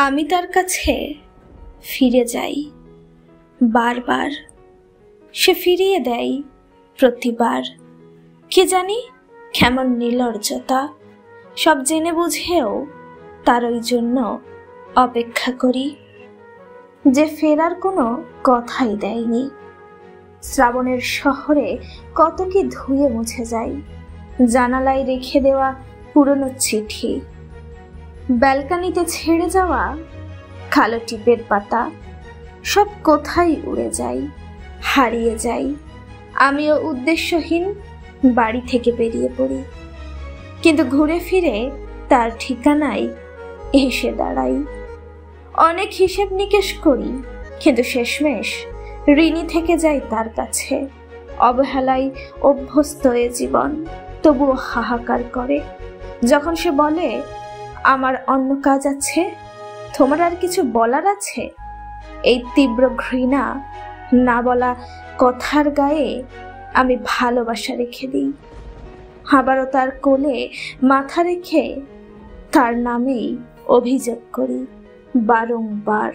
আমি তার কাছে ফিরে যাই বারবার, সে ফিরিয়ে দেয় প্রতিবার। কে জানি কেমন নির্লজ্জতা, সব জেনে বুঝেও তার ওই জন্য অপেক্ষা করি, যে ফেরার কোনো কথাই দেয়নি। শ্রাবণের শহরে কত কি ধুয়ে মুছে যায়, জানালায় রেখে দেওয়া পুরনো চিঠি, ব্যালকানিতে ছেড়ে যাওয়া কালো টিপের পাতা, সব কোথায় উড়ে যায়, হারিয়ে যায়। আমিও উদ্দেশ্যহীন বাড়ি থেকে বেরিয়ে পড়ি, কিন্তু ঘুরে ফিরে তার ঠিকানায় এসে দাঁড়াই। অনেক হিসেব নিকেশ করি, কিন্তু শেষমেশ ঋণী থেকে যাই তার কাছে। অবহেলায় অভ্যস্ত এ জীবন তবুও হাহাকার করে যখন সে বলে, আমার অন্য কাজ আছে, তোমার আর কিছু বলার আছে? এই তীব্র ঘৃণা না বলা কথার গায়ে আমি ভালোবাসা রেখে দিই। আবারও তার কোলে মাথা রেখে তার নামেই অভিযোগ করি বারংবার।